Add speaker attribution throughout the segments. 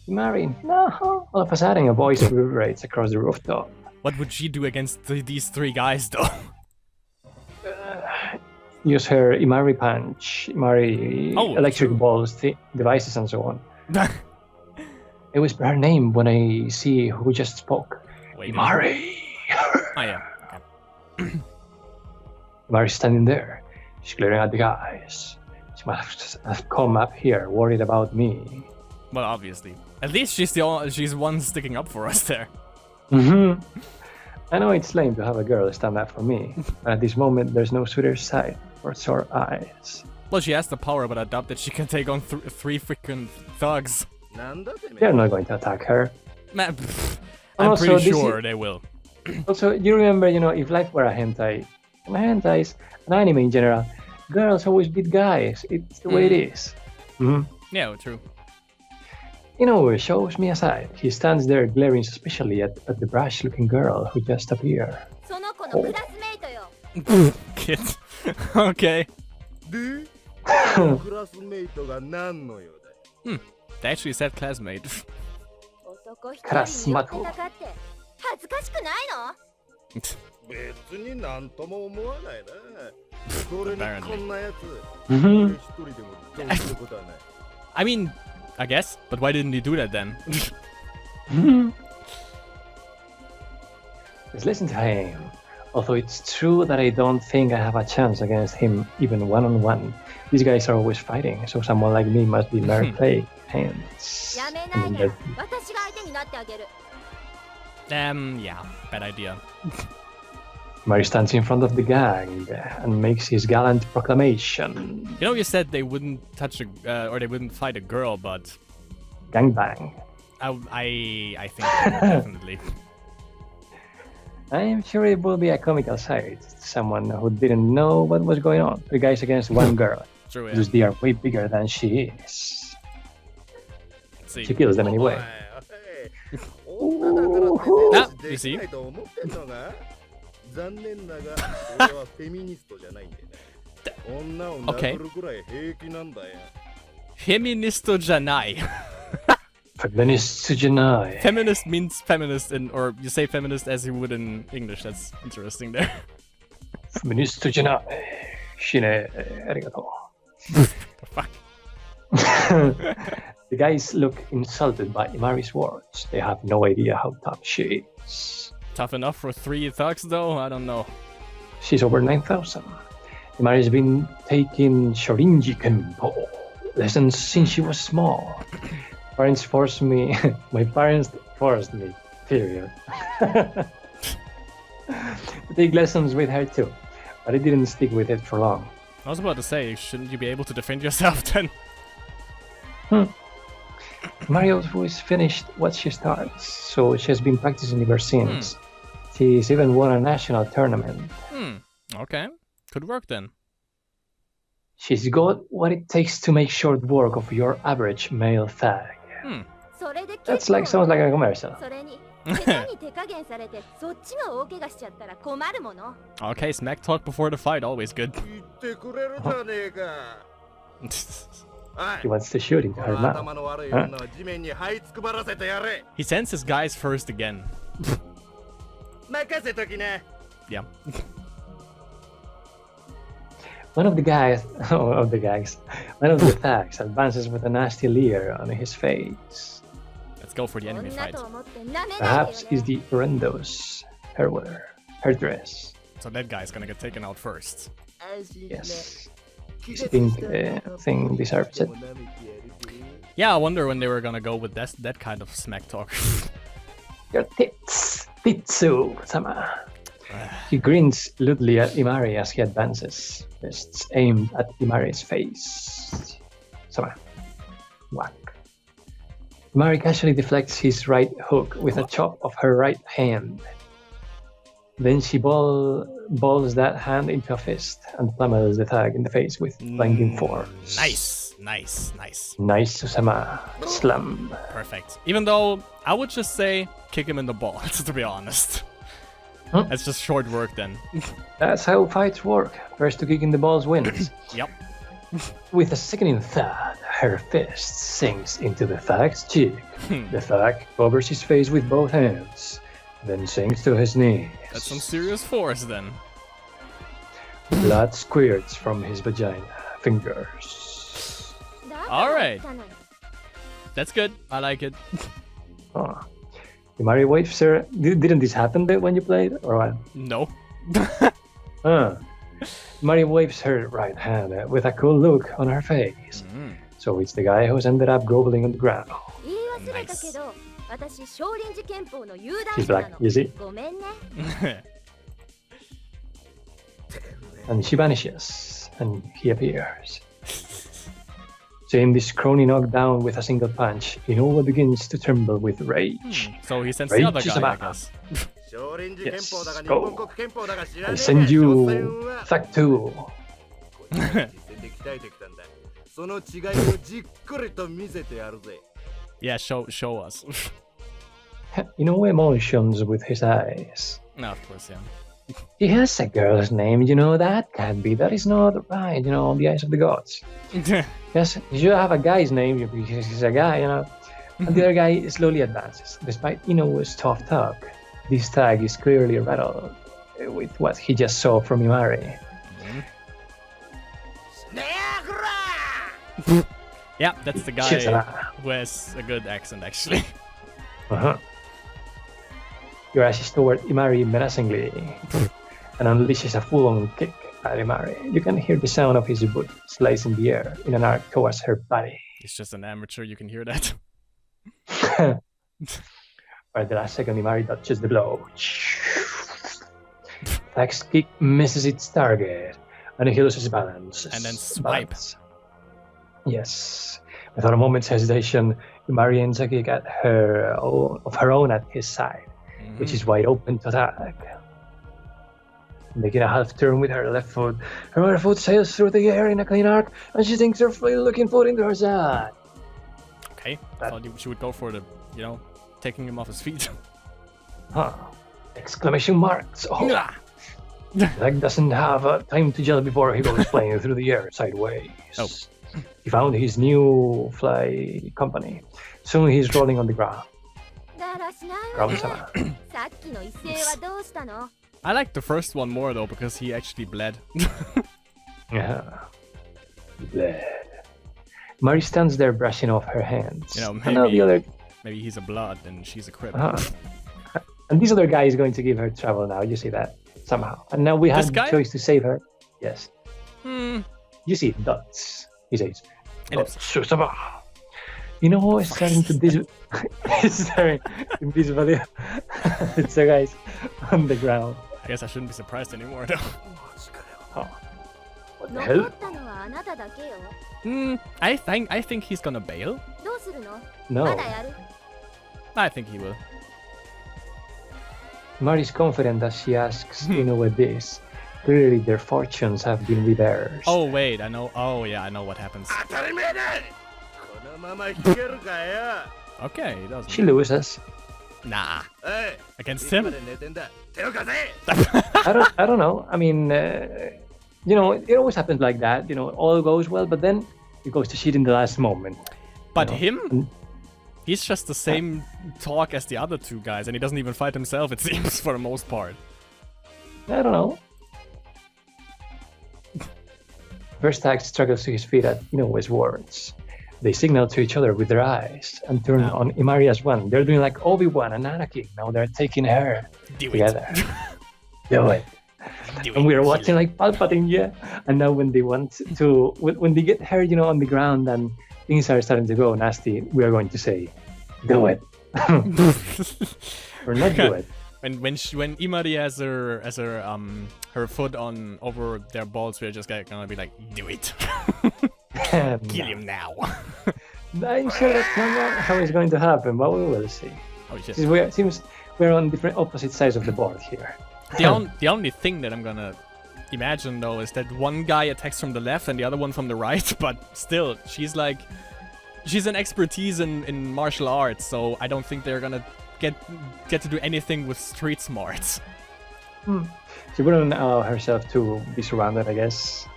Speaker 1: Imari, no. All of a sudden, a voice reverberates across the rooftop.
Speaker 2: What would she do against these three guys, though?
Speaker 1: Use her Imari punch, Imari electric
Speaker 2: true.
Speaker 1: balls, devices, and so on. I whisper her name when I see who just spoke.
Speaker 2: Wait,
Speaker 1: Imari!
Speaker 2: Oh, yeah. Okay.
Speaker 1: Imari's standing there. She's glaring at the guys. She must have come up here, worried about me.
Speaker 2: Well, obviously. At least she's she's one sticking up for us there.
Speaker 1: Mm-hmm. I know it's lame to have a girl stand up for me, but at this moment there's no sweeter sight for sore eyes.
Speaker 2: Well, she has the power, but I doubt that she can take on three freaking thugs.
Speaker 1: They're not going to attack her.
Speaker 2: Man,
Speaker 1: And
Speaker 2: I'm
Speaker 1: also,
Speaker 2: pretty
Speaker 1: this
Speaker 2: sure they will.
Speaker 1: Also, you remember, if life were a hentai, hentais, an anime in general, girls always beat guys. It's the way it is. Mm-hmm.
Speaker 2: Yeah, true.
Speaker 1: Shows me aside. He stands there glaring suspiciously at the brash-looking girl who just appeared.
Speaker 2: Kid. Okay. They actually said classmate.
Speaker 1: Krasmatu. Mm-hmm.
Speaker 2: I mean, I guess, but why didn't he do that then?
Speaker 1: Just listen to him. Although it's true that I don't think I have a chance against him even one-on-one. These guys are always fighting, so someone like me must be mere play hands.
Speaker 2: Yeah, bad idea.
Speaker 1: Mari stands in front of the gang and makes his gallant proclamation.
Speaker 2: You said they wouldn't touch or they wouldn't fight a girl, but
Speaker 1: Gangbang.
Speaker 2: I think definitely.
Speaker 1: I'm sure it will be a comical sight. Someone who didn't know what was going on. Three guys against one girl.
Speaker 2: True, yeah.
Speaker 1: Because they are way bigger than she is.
Speaker 2: Let's see.
Speaker 1: She kills them anyway.
Speaker 2: Ah, you see? Okay. Feministo janai.
Speaker 1: Feminist Janai.
Speaker 2: Feminist means feminist or you say feminist as you would in English. That's interesting there.
Speaker 1: Feminist Janai. Shine arigato.
Speaker 2: Fuck.
Speaker 1: The guys look insulted by Imari's words. They have no idea how tough she is.
Speaker 2: Tough enough for three thugs though? I don't know.
Speaker 1: She's over 9,000. Imari's been taking Shorinji Kenpo lessons since she was small. My parents forced me, period. To take lessons with her too, but I didn't stick with it for long.
Speaker 2: I was about to say, shouldn't you be able to defend yourself then?
Speaker 1: Mario's always finished what she starts, so she has been practicing ever since. She's even won a national tournament.
Speaker 2: Okay, could work then.
Speaker 1: She's got what it takes to make short work of your average male thug. Sounds like a commercial.
Speaker 2: Okay, smack talk before the fight, always good.
Speaker 1: He wants to shoot into her mouth.
Speaker 2: He sends his guys first again. Yeah.
Speaker 1: One of the thugs advances with a nasty leer on his face.
Speaker 2: Let's go for the enemy fight.
Speaker 1: Perhaps it's the horrendous her dress.
Speaker 2: So that guy's gonna get taken out first.
Speaker 1: Yes. His pink thing deserves it.
Speaker 2: Yeah, I wonder when they were gonna go with that kind of smack talk.
Speaker 1: Your tits, Titsu-sama. He grins lewdly at Imari as he advances, fists aimed at Imari's face. Sama. Whack. Imari casually deflects his right hook with a chop of her right hand. Then she balls that hand into a fist and pummels the thug in the face with blinding force.
Speaker 2: Nice.
Speaker 1: Nice, Susama. Slum.
Speaker 2: Perfect. Even though I would just say kick him in the balls, to be honest. That's just short work then.
Speaker 1: That's how fights work. First to kick in the balls wins.
Speaker 2: Yep.
Speaker 1: With a sickening thud, her fist sinks into the thug's cheek. The thug covers his face with both hands, then sinks to his knees.
Speaker 2: That's some serious force then.
Speaker 1: Blood squirts from his vagina fingers.
Speaker 2: Alright. That's good. I like it.
Speaker 1: Oh. Imari waves her. Didn't this happen when you played? Or what?
Speaker 2: No.
Speaker 1: Imari waves her right hand with a cool look on her face. So it's the guy who's ended up groveling on the ground.
Speaker 2: Nice.
Speaker 1: She's black, you see? And she vanishes, and he appears. Seeing this crony knocked down with a single punch, Inoue begins to tremble with rage.
Speaker 2: So he sends
Speaker 1: Rage
Speaker 2: the other
Speaker 1: is
Speaker 2: guy, I
Speaker 1: about.
Speaker 2: guess.
Speaker 1: Yes, go. I send you Thug 2.
Speaker 2: Yeah, show us.
Speaker 1: Inoue motions with his eyes.
Speaker 2: No, of course, yeah.
Speaker 1: He has a girl's name, that can't be. That is not right, in the eyes of the gods. Yes, you should have a guy's name because he's a guy, And the other guy slowly advances. Despite Inoue's tough talk, this tag is clearly rattled with what he just saw from Imari.
Speaker 2: Yeah, that's the guy who has a good accent, actually.
Speaker 1: He rushes toward Imari menacingly and unleashes a full-on kick at Imari. You can hear the sound of his boot slice in the air in an arc towards her body.
Speaker 2: He's just an amateur, you can hear that.
Speaker 1: At the last second, Imari dodges the blow. Thug's kick misses its target, and he loses balance.
Speaker 2: And then swipe.
Speaker 1: Yes. Without a moment's hesitation, Imari aims a kick at her own at his side, which is wide open to attack. Making a half turn with her left foot, her other foot sails through the air in a clean arc, and she sinks her looking foot into her side.
Speaker 2: Okay, I thought she would go for the, taking him off his feet.
Speaker 1: Exclamation marks. Oh. Leg doesn't have time to gel before he goes flying through the air sideways.
Speaker 2: Oh.
Speaker 1: He found his new fly company. Soon he's rolling on the ground.
Speaker 2: I like the first one more though because he actually bled.
Speaker 1: Yeah. Bled. Mari stands there brushing off her hands.
Speaker 2: Maybe he's a blood and she's a crip.
Speaker 1: And this other guy is going to give her trouble now. You see that somehow. And now we have the choice to save her. Yes. You see dots. He says, it's starting to it's starting in this video. It's the guys on the ground.
Speaker 2: I guess I shouldn't be surprised anymore though.
Speaker 1: What the hell?
Speaker 2: I think he's gonna bail.
Speaker 1: No.
Speaker 2: I think he will.
Speaker 1: Mari's confident as she asks Inoue this. Clearly their fortunes have been reversed.
Speaker 2: Oh wait, I know. Oh yeah, I know what happens. Okay, he doesn't.
Speaker 1: She loses.
Speaker 2: Nah. Against him?
Speaker 1: I don't know. I mean, it always happens like that. All goes well, but then it goes to shit in the last moment.
Speaker 2: But him? He's just the same talk as the other two guys, and he doesn't even fight himself, it seems, for the most part.
Speaker 1: I don't know. First tag struggles to his feet at Inoue's words. They signal to each other with their eyes and turn on Imari as one. They're doing like Obi-Wan and Anakin. Now they're taking her together. Do it. And we're watching like Palpatine, yeah. And now when they get her, on the ground and things are starting to go nasty, we are going to say, do it. Or not do it.
Speaker 2: When Imari has her foot on over their balls, we're just gonna be like, do it. Kill him now.
Speaker 1: I'm sure that's not how it's going to happen, but we will see.
Speaker 2: Oh shit.
Speaker 1: It seems we're on different opposite sides of the board here.
Speaker 2: The only thing that I'm gonna imagine though is that one guy attacks from the left and the other one from the right, but still, she's an expertise in martial arts, so I don't think they're gonna get to do anything with street smarts.
Speaker 1: She wouldn't allow herself to be surrounded, I guess.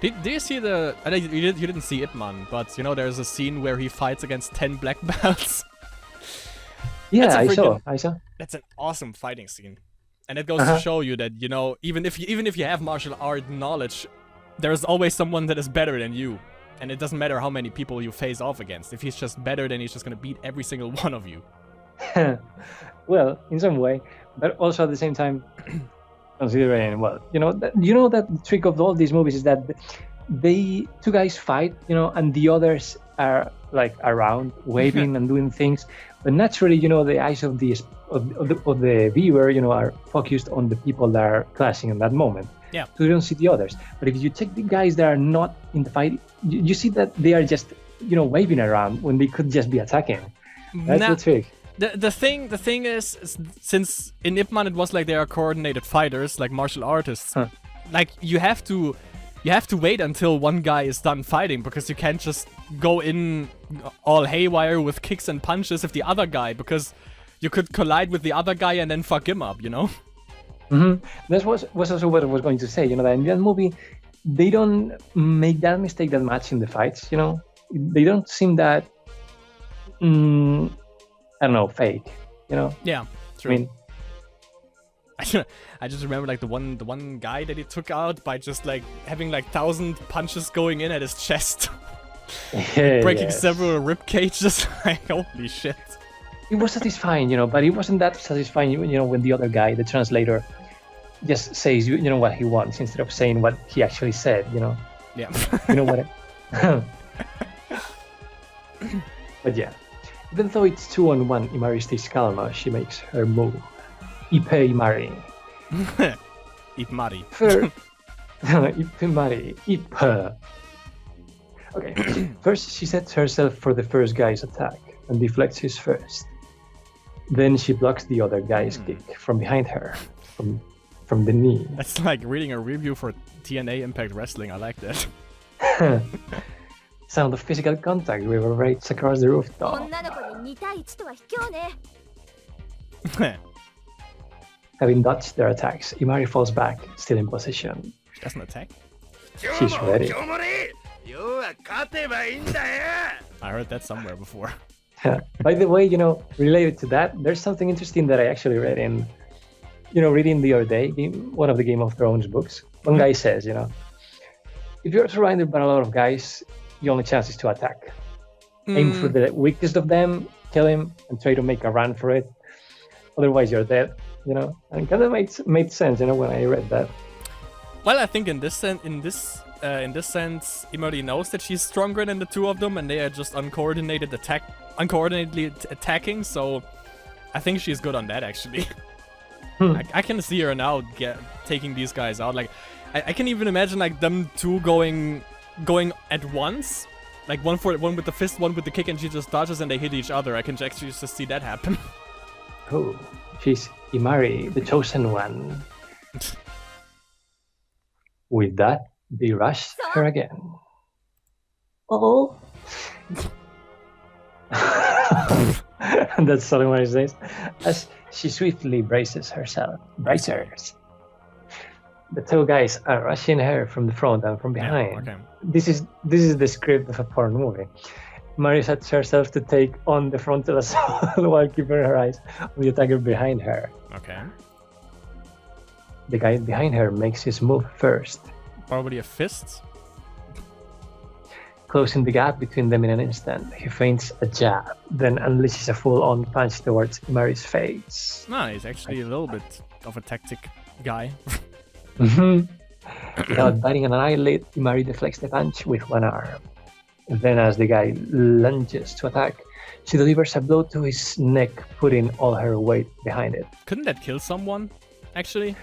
Speaker 2: Do you see the... I know you didn't see Ip Man, but you know there's a scene where he fights against 10 black belts.
Speaker 1: Yeah, I saw.
Speaker 2: That's an awesome fighting scene. And it goes to show you that, you know, even if you have martial art knowledge, there's always someone that is better than you. And it doesn't matter how many people you face off against. If he's just better, then he's just gonna beat every single one of you.
Speaker 1: Well, in some way, but also at the same time, considering, well, you know that the trick of all these movies is that two guys fight, you know, and the others are like around waving and doing things, but naturally, you know, the eyes of the viewer, you know, are focused on the people that are clashing in that moment.
Speaker 2: Yeah.
Speaker 1: So you don't see the others. But if you check the guys that are not in the fight, you see that they are just, you know, waving around when they could just be attacking. That's the trick.
Speaker 2: The thing is, since in Ip Man it was like they are coordinated fighters, like martial artists, like you have to wait until one guy is done fighting, because you can't just go in all haywire with kicks and punches if the other guy, because you could collide with the other guy and then fuck him up, you know?
Speaker 1: Mm-hmm. That was also what I was going to say, you know, that in that movie, they don't make that mistake that much in the fights, you know? They don't seem that, I don't know, fake, you know?
Speaker 2: Yeah, true.
Speaker 1: I mean,
Speaker 2: I just remember like the one guy that he took out by just like having like 1,000 punches going in at his chest. Breaking several rib cages. Like, holy shit.
Speaker 1: It was satisfying, you know, but it wasn't that satisfying, you know, when the other guy, the translator, just says, you know, what he wants instead of saying what he actually said, you know?
Speaker 2: Yeah.
Speaker 1: You know what? But yeah, even though it's 2-on-1, Imari stays calm as she makes her move. Ipe Imari.
Speaker 2: Imari.
Speaker 1: Ipe Imari. Ipe. Okay, first she sets herself for the first guy's attack and deflects his first. Then she blocks the other guy's kick from behind her, from the knee.
Speaker 2: That's like reading a review for TNA Impact Wrestling. I like that.
Speaker 1: Sound of physical contact reverberates across the rooftop. Having dodged their attacks, Imari falls back, still in position.
Speaker 2: She doesn't attack?
Speaker 1: She's ready.
Speaker 2: I heard that somewhere before.
Speaker 1: By the way, you know, related to that, there's something interesting that I actually read in, you know, reading the other day, one of the Game of Thrones books. One guy says, you know, if you're surrounded by a lot of guys, the only chance is to attack. Aim for the weakest of them, kill him, and try to make a run for it. Otherwise, you're dead, you know. And it kind of made sense, you know, when I read that.
Speaker 2: Well, I think in this sense, Imari knows that she's stronger than the two of them, and they are just uncoordinatedly attacking. So, I think she's good on that actually. I can see her now taking these guys out. Like, I can even imagine like them two going at once, like one with the fist, one with the kick, and she just dodges and they hit each other. I can actually just see that happen.
Speaker 1: Oh, she's Imari, the chosen one. With that, they rush her again. Oh. And that's suddenly what he says, as she swiftly braces herself. Bracers. The two guys are rushing her from the front and from behind.
Speaker 2: Yeah, okay.
Speaker 1: This is the script of a porn movie. Mari sets herself to take on the frontal assault while keeping her eyes on the attacker behind her.
Speaker 2: Okay.
Speaker 1: The guy behind her makes his move first.
Speaker 2: Probably a fist.
Speaker 1: Closing the gap between them in an instant, he feints a jab, then unleashes a full-on punch towards Imari's face.
Speaker 2: No, he's actually a little bit of a tactic guy.
Speaker 1: Without batting an eyelid, Imari deflects the punch with one arm. Then as the guy lunges to attack, she delivers a blow to his neck, putting all her weight behind it.
Speaker 2: Couldn't that kill someone, actually?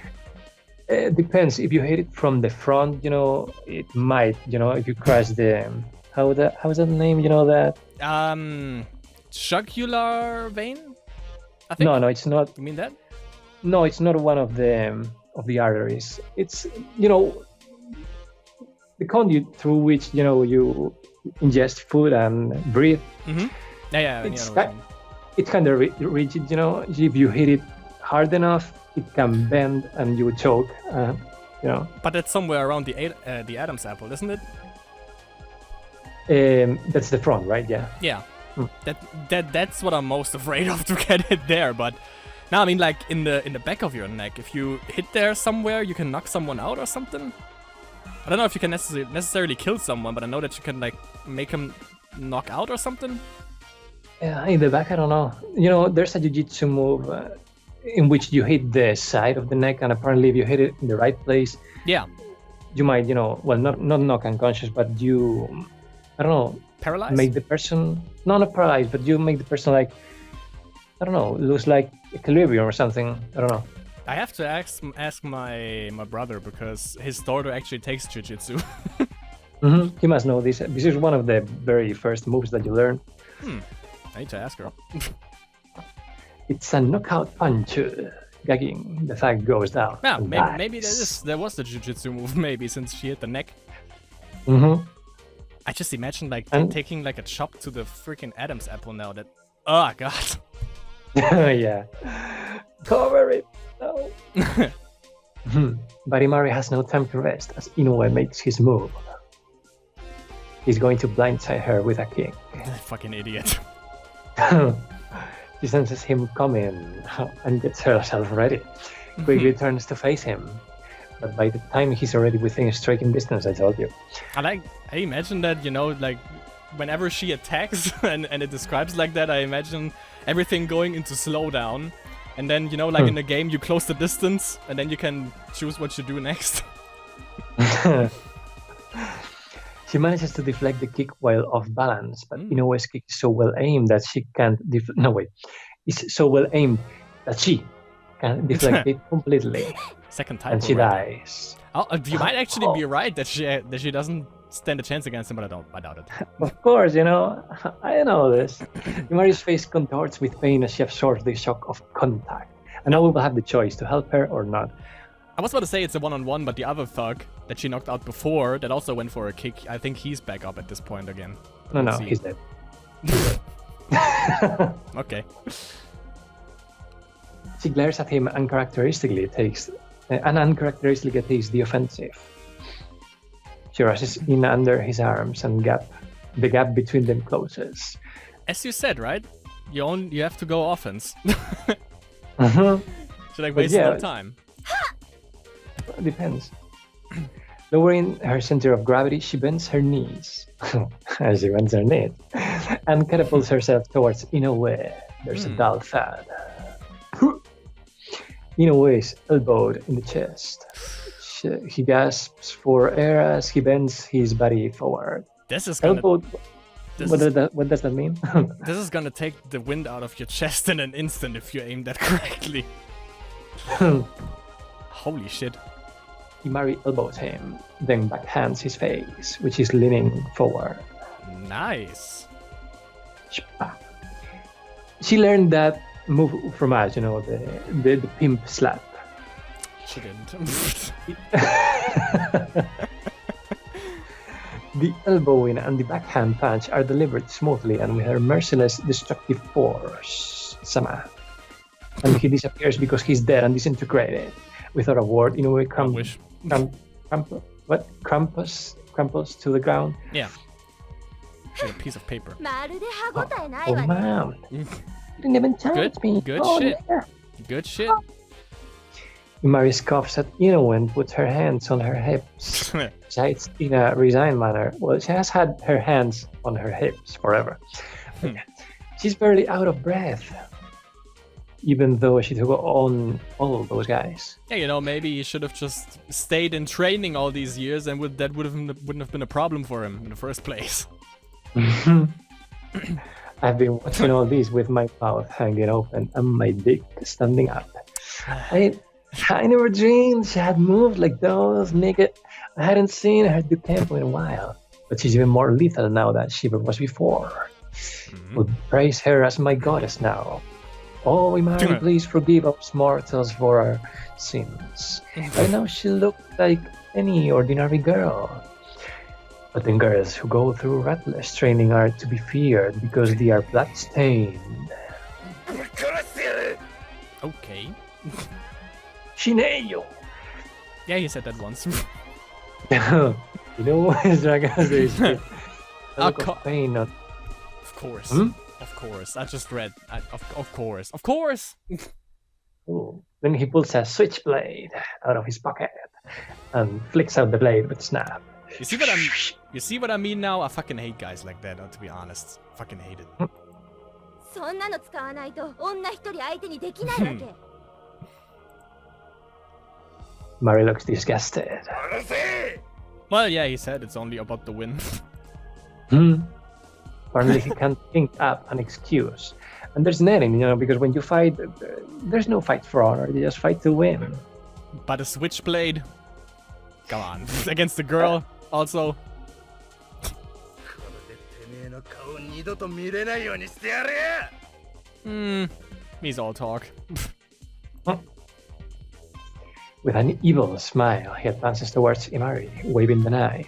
Speaker 1: It depends. If you hit it from the front, you know, it might, you know, if you crash the... How's that name, you know that?
Speaker 2: Jugular vein? I think?
Speaker 1: No, it's not.
Speaker 2: You mean that?
Speaker 1: No, it's not one of the arteries. It's, you know, the conduit through which, you know, you ingest food and breathe.
Speaker 2: Mm-hmm. Yeah.
Speaker 1: It's kind of rigid, you know. If you hit it hard enough, it can bend and you would choke. you know.
Speaker 2: But that's somewhere around the Adam's apple, isn't it?
Speaker 1: That's the front, right? Yeah.
Speaker 2: Yeah. That's what I'm most afraid of, to get it there. But now, I mean, like in the back of your neck, if you hit there somewhere, you can knock someone out or something. I don't know if you can necessarily kill someone, but I know that you can like make him knock out or something.
Speaker 1: Yeah, in the back, I don't know. You know, there's a jiu-jitsu move in which you hit the side of the neck, and apparently if you hit it in the right place,
Speaker 2: yeah,
Speaker 1: you might, you know, well, not knock unconscious, but you, I don't know,
Speaker 2: paralyzed.
Speaker 1: Make the person not paralyzed, but you make the person like, I don't know, lose like equilibrium or something. I don't know.
Speaker 2: I have to ask my brother, because his daughter actually takes jiu-jitsu.
Speaker 1: You must know this. This is one of the very first moves that you learn.
Speaker 2: I need to ask her.
Speaker 1: It's a knockout punch. Gagging. The thigh goes down.
Speaker 2: Yeah, maybe there was the jiu-jitsu move, maybe, since she hit the neck. I just imagine like taking like a chop to the freaking Adam's apple now. That, oh god.
Speaker 1: Yeah. Cover it. No. But Imari has no time to rest as Inoue makes his move. He's going to blindside her with a kick.
Speaker 2: Fucking idiot.
Speaker 1: She senses him coming and gets herself ready. Quickly turns to face him. But by the time he's already within striking distance, I told you.
Speaker 2: I imagine that, you know, like whenever she attacks and it describes like that, I imagine everything going into slowdown. And then, you know, like in the game, you close the distance and then you can choose what you do next.
Speaker 1: She manages to deflect the kick while off balance, but Inoue's kick is so well aimed that she can't It's so well aimed that she can deflect it completely.
Speaker 2: Second time.
Speaker 1: And she dies.
Speaker 2: Oh, you might actually be right that she doesn't stand a chance against him, but I doubt it.
Speaker 1: Of course, you know, I know this. Imari's face contorts with pain as she absorbs the shock of contact. And now we will have the choice to help her or not.
Speaker 2: I was about to say it's a one-on-one, but the other thug that she knocked out before, that also went for a kick, I think he's back up at this point again.
Speaker 1: No, he's dead.
Speaker 2: Okay.
Speaker 1: She glares at him and uncharacteristically takes the offensive. She rushes in under his arms and the gap between them closes.
Speaker 2: As you said, right? You have to go offense. Should I waste no time?
Speaker 1: Depends. Lowering her center of gravity, she bends her knees as she bends her knees and catapults herself towards Inoue. There's a dull thud. Inoue is elbowed in the chest. He gasps for air as he bends his body forward.
Speaker 2: This is gonna...
Speaker 1: Elbowed. What does that mean?
Speaker 2: This is gonna take the wind out of your chest in an instant if you aim that correctly. Holy shit.
Speaker 1: Imari elbows him, then backhands his face, which is leaning forward.
Speaker 2: Nice.
Speaker 1: She learned that move from us, you know, the pimp slap.
Speaker 2: She didn't.
Speaker 1: The elbowing and the backhand punch are delivered smoothly and with her merciless destructive force. Sama. And he disappears because he's dead and disintegrated. Without a word, Inoue crumples to the ground.
Speaker 2: Yeah. Like a piece of paper.
Speaker 1: Oh man. You didn't even touch me.
Speaker 2: Good shit. Yeah. Good shit.
Speaker 1: Imari scoffs at Inoue and puts her hands on her hips. It's in a resigned manner. Well, she has had her hands on her hips forever. She's barely out of breath, even though she took on all of those guys.
Speaker 2: Yeah, you know, maybe he should have just stayed in training all these years, and wouldn't have been a problem for him in the first place.
Speaker 1: I've been watching all these with my mouth hanging open and my dick standing up. I never dreamed she had moved like those, nigga. I hadn't seen her do tempo in a while, but she's even more lethal now than she ever was before. Would praise her as my goddess now. Oh, Imari, please forgive us mortals for our sins. Right now she looked like any ordinary girl. But then girls who go through ruthless training are to be feared because they are blood-stained.
Speaker 2: Okay.
Speaker 1: Shineyo!
Speaker 2: Yeah, he said that once.
Speaker 1: You know what is Dragons is?
Speaker 2: Pain.
Speaker 1: Not...
Speaker 2: Of course.
Speaker 1: Hmm?
Speaker 2: Of course. I just read. Of course. Of course!
Speaker 1: Ooh. Then he pulls a switchblade out of his pocket and flicks out the blade with a snap.
Speaker 2: You see what I mean now? I fucking hate guys like that, to be honest. Fucking hate it.
Speaker 1: Mari looks disgusted.
Speaker 2: Well, yeah, he said it's only about the win.
Speaker 1: Apparently he can't think up an excuse. And there's nothing, because when you fight, there's no fight for honor, you just fight to win.
Speaker 2: But a switchblade? Come on. Against the girl, also. He's all talk.
Speaker 1: With an evil smile, he advances towards Imari, waving the knife.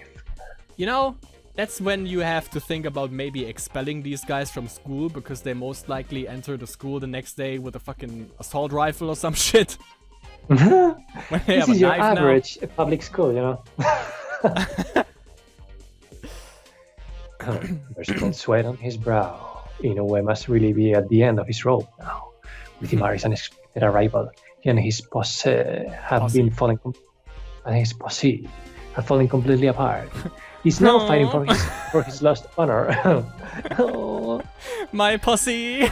Speaker 2: That's when you have to think about maybe expelling these guys from school, because they most likely enter the school the next day with a fucking assault rifle or some shit.
Speaker 1: This is your average public school, There's cold sweat on his brow. Inoue must really be at the end of his rope now. With Imari's unexpected arrival, he and his posse have been falling completely apart. He's now fighting for his lost honor. Oh.
Speaker 2: My posse!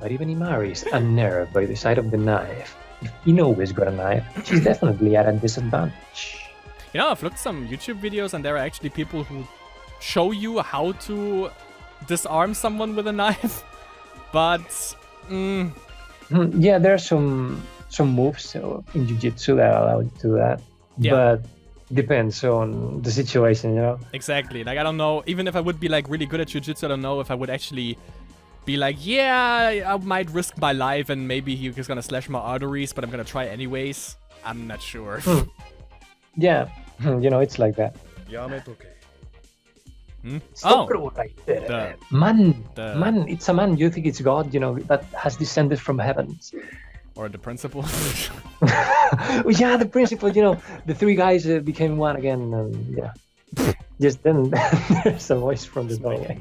Speaker 1: But even Imari is unnerved by the sight of the knife. If Inoue's got a knife, she's definitely at a disadvantage.
Speaker 2: I've looked some YouTube videos and there are actually people who show you how to disarm someone with a knife. But,
Speaker 1: yeah, there are some moves in Jiu-Jitsu that allow you to do that. Yeah. But depends on the situation,
Speaker 2: Exactly. Like, I don't know, even if I would be like really good at Jiu-Jitsu, I don't know if I would actually be like, yeah, I might risk my life and maybe he's gonna slash my arteries, but I'm gonna try anyways. I'm not sure.
Speaker 1: Yeah, it's like that.
Speaker 2: Oh,
Speaker 1: right there. Man, it's a man. You think it's God, that has descended from heavens.
Speaker 2: Or the principal.
Speaker 1: Yeah, the principal, the three guys became one again. And yeah. Just then there's a voice from the doorway.